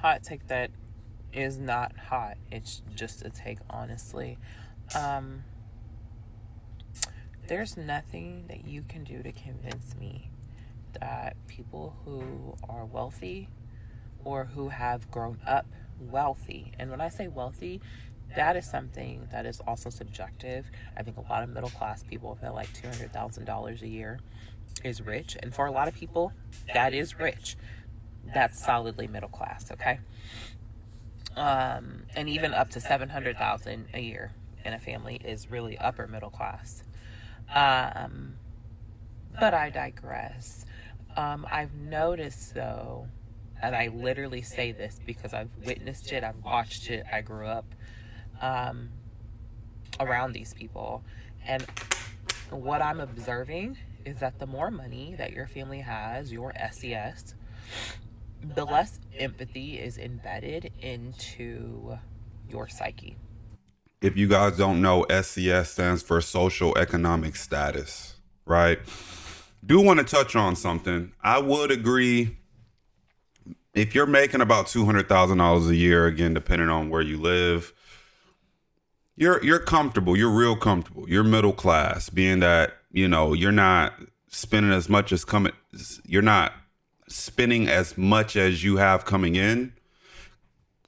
hot take that is not hot. It's just a take, honestly. Um, there's nothing that you can do to convince me that people who are wealthy or who have grown up wealthy, and when I say wealthy, that is something that is also subjective. I think a lot of middle class people feel like $200,000 a year is rich, and for a lot of people, that is rich. That's solidly middle class, okay? And even up to 700,000 a year in a family is really upper middle class. Um, but I digress. I've noticed though, and I literally say this because I've witnessed it, I've watched it, I grew up um, around these people, and what I'm observing is that the more money that your family has, your SES, the less empathy is embedded into your psyche. If you guys don't know, SES stands for social economic status, right? Do want to touch on something. I would agree if you're making about $200,000 a year, again, depending on where you live, you're comfortable. You're real comfortable. You're middle class, being that you're not spending as much as coming. You're not spending as much as you have coming in,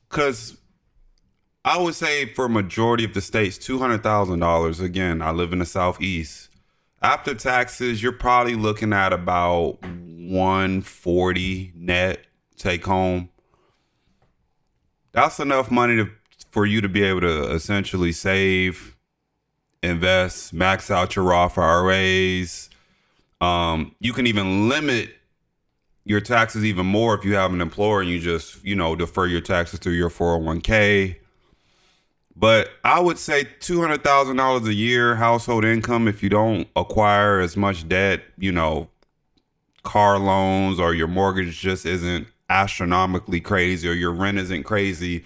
because I would say for a majority of the states, $200,000. Again, I live in the Southeast. After taxes, you're probably looking at about 140 net take home. That's enough money for you to be able to essentially save, invest, max out your Roth IRAs. You can even limit your taxes even more if you have an employer and you just, defer your taxes through your 401k. But I would say $200,000 a year household income, if you don't acquire as much debt, car loans, or your mortgage just isn't astronomically crazy, or your rent isn't crazy,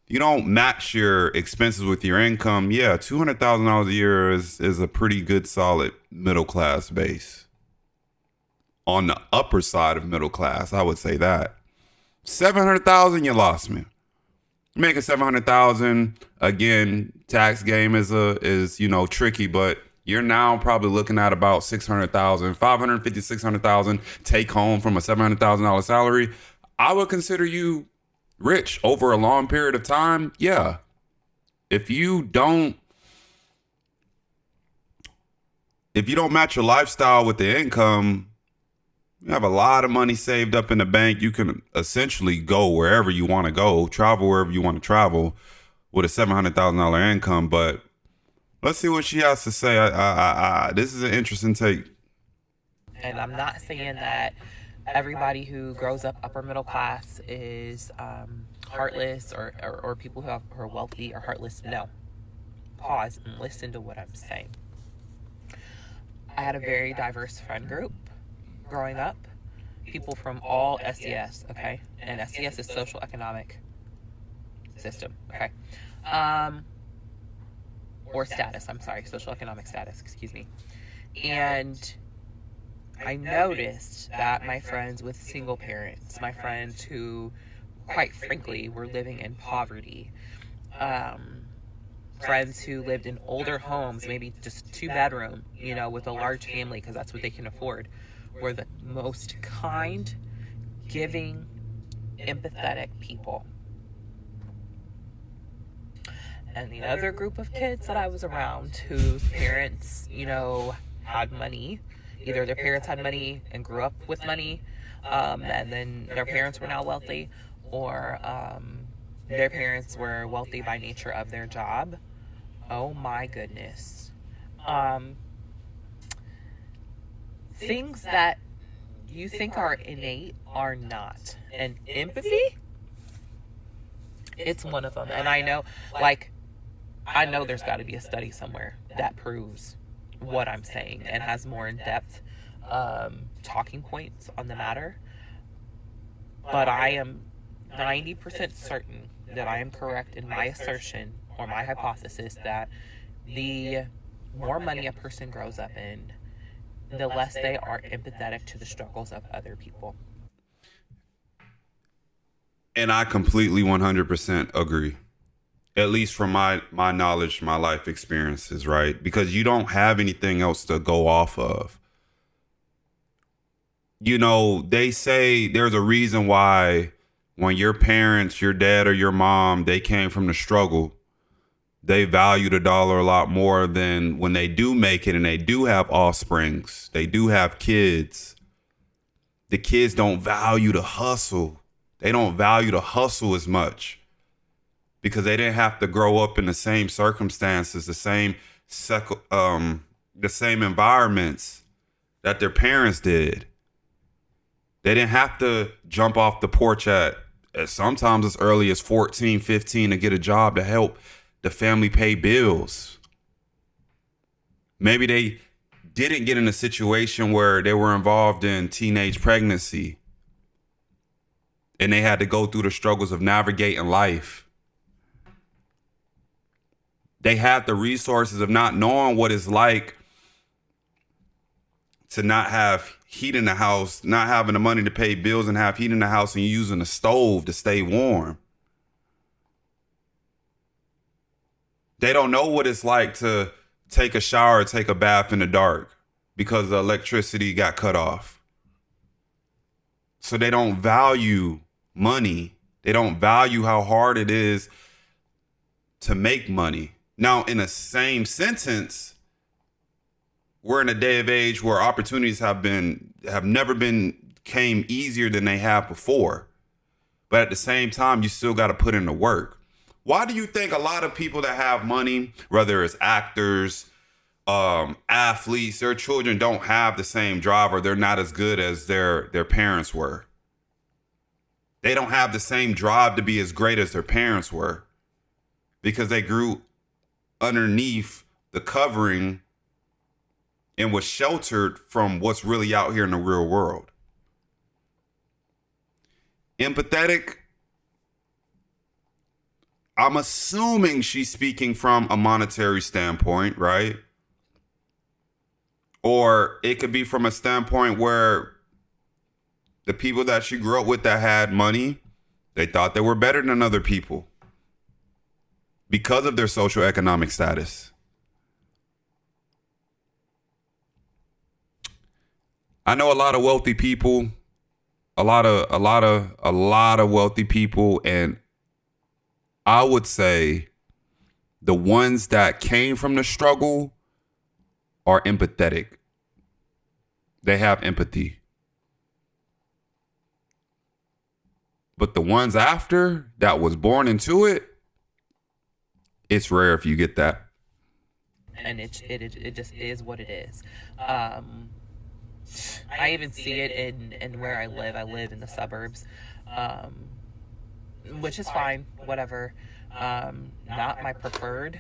you don't match your expenses with your income. Yeah, $200,000 a year is a pretty good solid middle class base. On the upper side of middle class, I would say that. 700,000, you lost me. Making 700,000, again, tax game is tricky, but you're now probably looking at about 600,000, 550, 600,000 take home from a $700,000 salary. I would consider you rich over a long period of time. Yeah. If you don't match your lifestyle with the income, you have a lot of money saved up in the bank. You can essentially go wherever you want to go, travel wherever you want to travel with a $700,000 income. But let's see what she has to say. This is an interesting take. And I'm not saying that everybody who grows up upper middle class is heartless, or people who are wealthy are heartless. No. Pause and listen to what I'm saying. I had a very diverse friend group growing up. People from all SES, okay? And SES is social economic system, okay? Um, or status, I'm sorry, social economic status, excuse me. And I noticed that my friends with single parents, my friends who, quite frankly, were living in poverty, um, friends who lived in older homes, maybe just two bedroom, with a large family because that's what they can afford, were the most kind, giving, empathetic people. And the other group of kids that I was around whose parents, had money, either their parents had money and grew up with money, and then their parents were now wealthy, or their parents were wealthy by nature of their job. Oh my goodness. Um, Things that you think are innate are not. And empathy, it's one of them. And I know there's got to be a study somewhere that proves what I'm saying and has more in depth talking points on the matter. But I am 90% certain that I am correct in my assertion or my hypothesis that the more money a person grows up in, the less they are empathetic to the struggles of other people. And I completely 100% agree. At least from my knowledge, my life experiences, right? Because you don't have anything else to go off of. You know, they say there's a reason why when your parents, your dad or your mom, they came from the struggle, they value the dollar a lot more than when they do make it and they do have offsprings, they do have kids. The kids don't value the hustle. They don't value the hustle as much because they didn't have to grow up in the same circumstances, the same environments that their parents did. They didn't have to jump off the porch at sometimes as early as 14, 15 to get a job to help the family pay bills. Maybe they didn't get in a situation where they were involved in teenage pregnancy and they had to go through the struggles of navigating life. They had the resources of not knowing what it's like to not have heat in the house, not having the money to pay bills and have heat in the house and using a stove to stay warm. They don't know what it's like to take a shower, take a bath in the dark because the electricity got cut off. So they don't value money. They don't value how hard it is to make money. Now, in the same sentence, we're in a day of age where opportunities have never came easier than they have before. But at the same time, you still got to put in the work. Why do you think a lot of people that have money, whether it's actors, athletes, their children don't have the same drive or they're not as good as their parents were? They don't have the same drive to be as great as their parents were because they grew underneath the covering and was sheltered from what's really out here in the real world. Empathetic, I'm assuming she's speaking from a monetary standpoint, right? Or it could be from a standpoint where the people that she grew up with that had money, they thought they were better than other people because of their socioeconomic status. I know a lot of wealthy people, a lot of wealthy people, and I would say the ones that came from the struggle are empathetic. They have empathy. But the ones after that was born into it, it's rare if you get that. And it just is what it is. I even see it in where I live. I live in the suburbs, which is fine, whatever. Not my preferred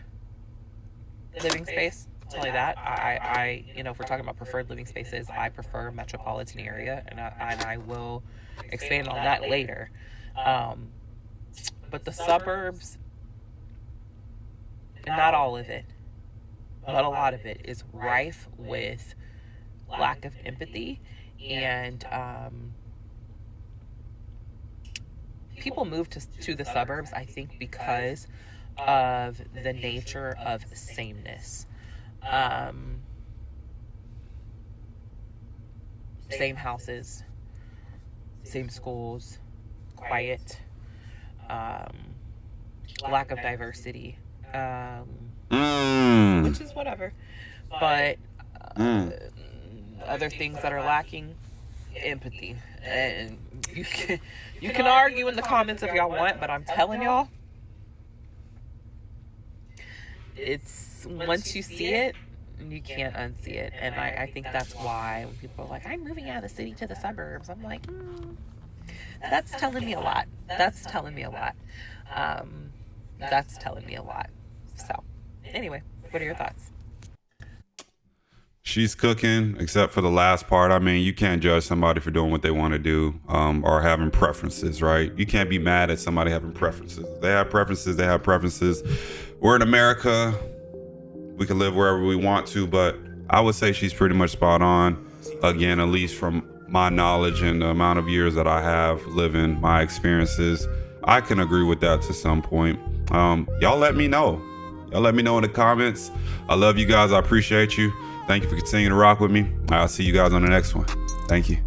living space. I'll tell you that. I if we're talking about preferred living spaces, I prefer metropolitan area, and I will expand on that later. But the suburbs, not all of it, but a lot of it is rife with lack of empathy, and people move to the suburbs, I think, because of the nature of sameness. Same houses, same schools, quiet, lack of diversity, which is whatever. But other things that are lacking, empathy. And you can argue in the comments if y'all want, but I'm telling y'all, it's once you see it, you can't unsee it. And I think that's why when people are like, I'm moving out of the city to the suburbs, I'm like, that's telling me a lot. That's telling me a lot. So anyway, what are your thoughts? She's cooking, except for the last part. I mean, you can't judge somebody for doing what they want to do, or having preferences, right? You can't be mad at somebody having preferences. They have preferences. They have preferences. We're in America. We can live wherever we want to, but I would say she's pretty much spot on. Again, at least from my knowledge and the amount of years that I have living, my experiences, I can agree with that to some point. Y'all let me know. Y'all let me know in the comments. I love you guys. I appreciate you. Thank you for continuing to rock with me. I'll see you guys on the next one. Thank you.